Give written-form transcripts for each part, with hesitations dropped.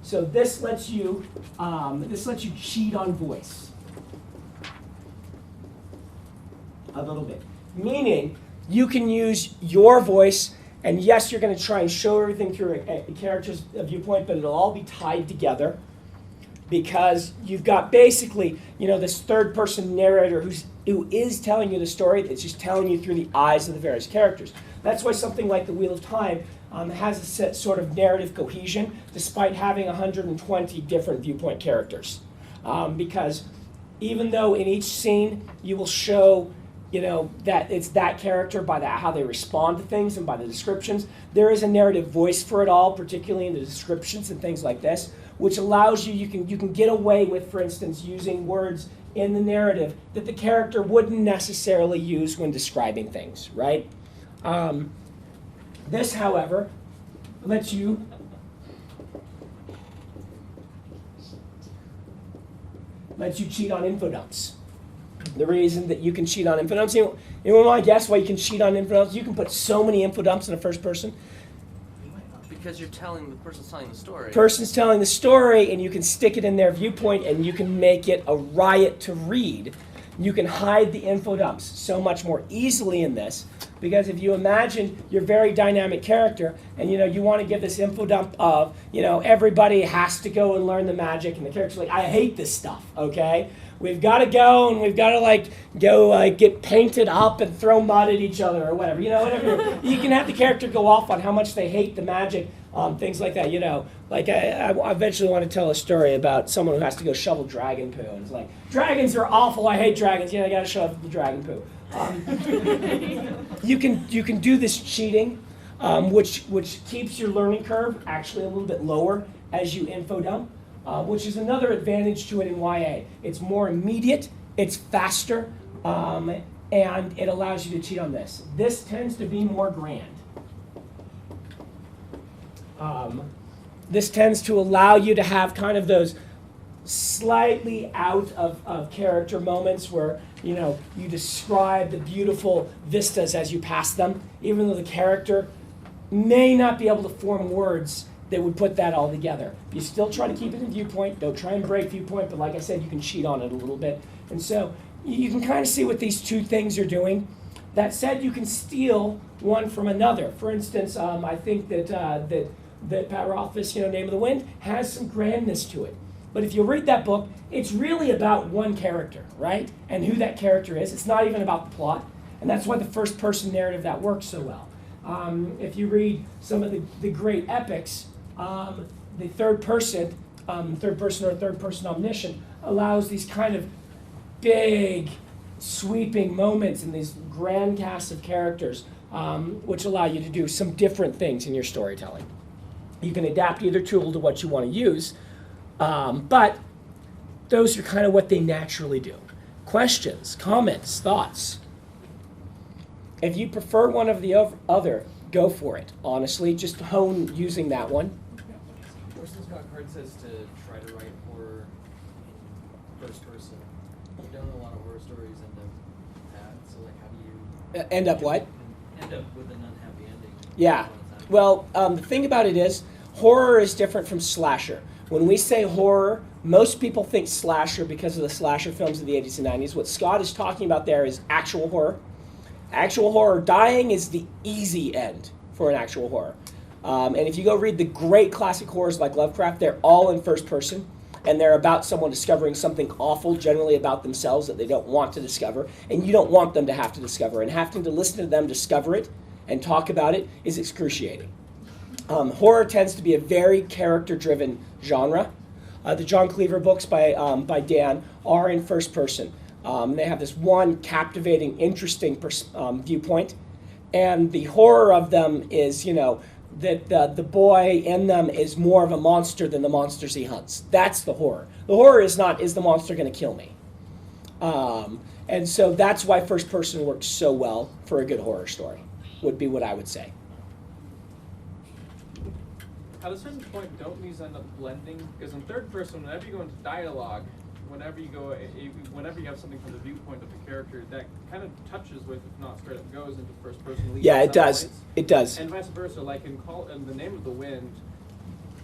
So this lets you cheat on voice a little bit. Meaning, you can use your voice, and yes, you're going to try and show everything through a character's viewpoint, but it'll all be tied together because you've got basically, this third-person narrator who is telling you the story. It's just telling you through the eyes of the various characters. That's why something like The Wheel of Time has a set sort of narrative cohesion, despite having 120 different viewpoint characters. Because even though in each scene you will show that it's that character by how they respond to things and by the descriptions, there is a narrative voice for it all, particularly in the descriptions and things like this, which allows you can get away with, for instance, using words in the narrative that the character wouldn't necessarily use when describing things, right? This, however, lets you cheat on info dumps. The reason that you can cheat on info dumps, you want to guess why you can cheat on info dumps? You can put so many info dumps in a first person. Because the person's telling the story. Person's telling the story, and you can stick it in their viewpoint, and you can make it a riot to read. You can hide the info dumps so much more easily in this, because if you imagine your very dynamic character, and you want to give this info dump of, everybody has to go and learn the magic, and the character's like, I hate this stuff, okay? We've got to go, and we've got to get painted up and throw mud at each other or whatever. Whatever. You can have the character go off on how much they hate the magic, things like that. I eventually want to tell a story about someone who has to go shovel dragon poo, and it's like, dragons are awful. I hate dragons. I got to shovel the dragon poo. You can do this cheating, which keeps your learning curve actually a little bit lower as you info dump. Which is another advantage to it in YA. It's more immediate, it's faster, and it allows you to cheat on this. This tends to be more grand. This tends to allow you to have kind of those slightly out of character moments where you describe the beautiful vistas as you pass them, even though the character may not be able to form words that would put that all together. You still try to keep it in viewpoint. Don't try and break viewpoint, but like I said, you can cheat on it a little bit. And so you can kind of see what these two things are doing. That said, you can steal one from another. For instance, I think that Pat Rothfuss, Name of the Wind, has some grandness to it. But if you read that book, it's really about one character, right? And who that character is. It's not even about the plot. And that's why the first-person narrative that works so well. If you read some of the great epics, the third person or third-person omniscient allows these kind of big, sweeping moments and these grand casts of characters, which allow you to do some different things in your storytelling. You can adapt either tool to what you want to use, but those are kind of what they naturally do. Questions, comments, thoughts? If you prefer one of the other, go for it. Honestly, just hone using that one. Orson Scott Card says to try to write horror in first person. You don't know a lot of horror stories end up bad, so how do you... End up what? End up with an unhappy ending. Yeah. Well, the thing about it is, horror is different from slasher. When we say horror, most people think slasher because of the slasher films of the 80s and 90s. What Scott is talking about there is actual horror. Actual horror, dying is the easy end for an actual horror. And if you go read the great classic horrors like Lovecraft, they're all in first person, and they're about someone discovering something awful, generally about themselves, that they don't want to discover, and you don't want them to have to discover. And having to listen to them discover it and talk about it is excruciating. Horror tends to be a very character-driven genre. The John Cleaver books by Dan are in first person. They have this one captivating, interesting viewpoint, and the horror of them is, that the boy in them is more of a monster than the monsters he hunts. That's the horror. The horror is not, is the monster going to kill me? And so that's why first person works so well for a good horror story, would be what I would say. At a certain point, don't these end up blending? Because in third person, whenever you go into dialogue, whenever you have something from the viewpoint of the character, that kind of touches with, if not straight up goes into first person. Yeah, it does. It does. And vice versa. Like in The Name of the Wind,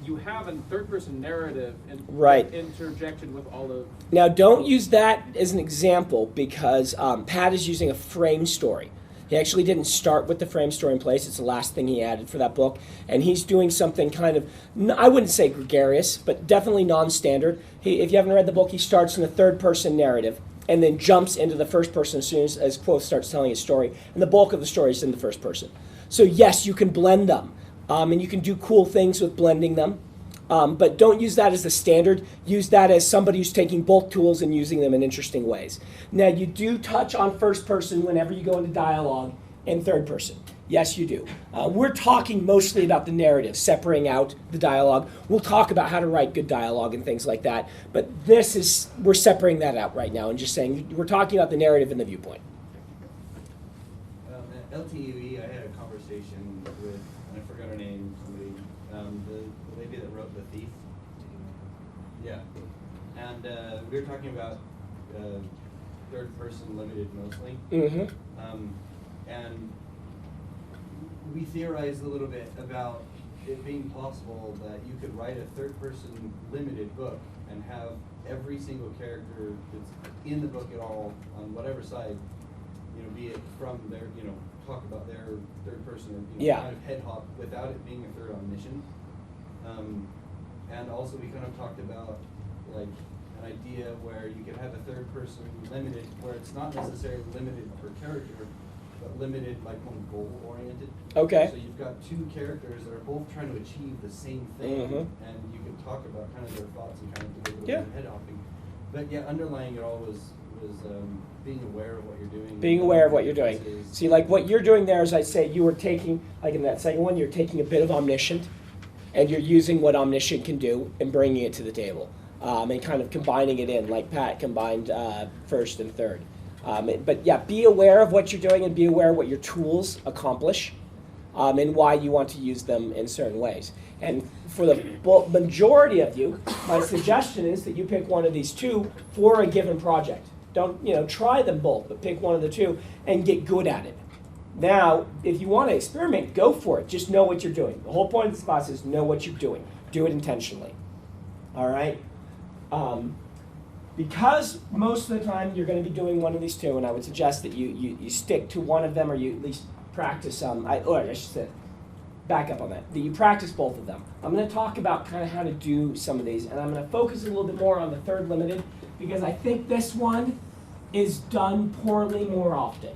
you have a third-person narrative Right. interjected with all of. Now, don't use that as an example because Pat is using a frame story. He actually didn't start with the frame story in place. It's the last thing he added for that book. And he's doing something kind of, I wouldn't say gregarious, but definitely non-standard. If you haven't read the book, he starts in the third-person narrative and then jumps into the first person as soon as Quoth starts telling his story. And the bulk of the story is in the first person. So yes, you can blend them. And you can do cool things with blending them. But don't use that as the standard. Use that as somebody who's taking both tools and using them in interesting ways. Now, you do touch on first person whenever you go into dialogue and third person. Yes, you do. We're talking mostly about the narrative, separating out the dialogue. We'll talk about how to write good dialogue and things like that. But we're separating that out right now and just saying we're talking about the narrative and the viewpoint. At LTUE, I had a conversation with, and I forgot her name, somebody, the lady that wrote The Thief. Yeah. And we were talking about third person limited mostly. Mm-hmm. And we theorized a little bit about it being possible that you could write a third person limited book and have every single character that's in the book at all, on whatever side, be it from their, talk about their third person or kind of head hop without it being a third omniscient. And also we kind of talked about like an idea where you could have a third person limited, where it's not necessarily limited per character, but limited like one goal oriented. Okay. So you've got two characters that are both trying to achieve the same thing, and you can talk about kind of their thoughts and kind of do a little bit of head hopping. But yeah, underlying it all was being aware of what you're doing. Being aware of what you're doing. See, like what you're doing there is, I say, you were taking, like in that second one, you're taking a bit of omniscient, and you're using what omniscient can do and bringing it to the table, and kind of combining it in, like Pat combined first and third. But yeah, be aware of what you're doing and be aware of what your tools accomplish, and why you want to use them in certain ways. And for the majority of you, my suggestion is that you pick one of these two for a given project. Don't, try them both, but pick one of the two and get good at it. Now, if you want to experiment, go for it. Just know what you're doing. The whole point of this class is know what you're doing. Do it intentionally. All right? Because most of the time you're going to be doing one of these two, and I would suggest that you stick to one of them, or you at least practice I should say, back up on that you practice both of them. I'm going to talk about kind of how to do some of these, and I'm going to focus a little bit more on the third limited, because I think this one is done poorly more often.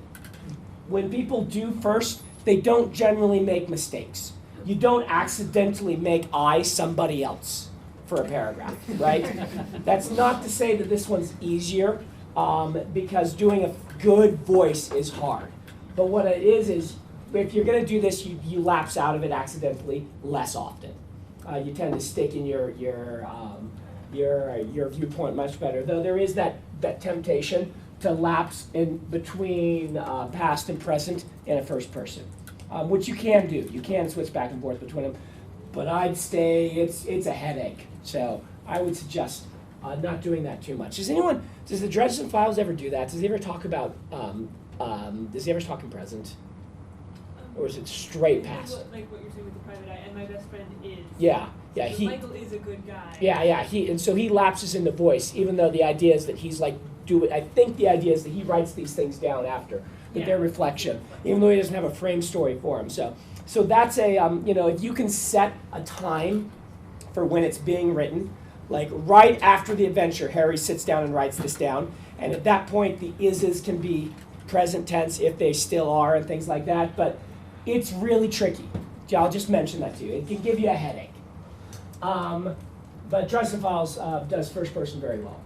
When people do first, they don't generally make mistakes. You don't accidentally make I somebody else for a paragraph, right? That's not to say that this one's easier, because doing a good voice is hard. But what it is if you're going to do this, you lapse out of it accidentally less often. You tend to stick in your viewpoint much better. Though there is that temptation to lapse in between past and present in a first person, which you can do. You can switch back and forth between them. But I'd say it's a headache. So I would suggest not doing that too much. Does the Dresden Files ever do that? Does he ever talk about, does he ever talk in present? Or is it straight past? Like what you're saying with the private eye, and my best friend is. Yeah. So Michael is a good guy. Yeah. So he lapses into voice, even though the idea is that he's like, I think the idea is that he writes these things down after, with their reflection, even though he doesn't have a frame story for him. So that's if you can set a time for when it's being written, like right after the adventure, Harry sits down and writes this down, and at that point the ises can be present tense if they still are and things like that, but it's really tricky. I'll just mention that to you. It can give you a headache. But Dresden Files does first person very well.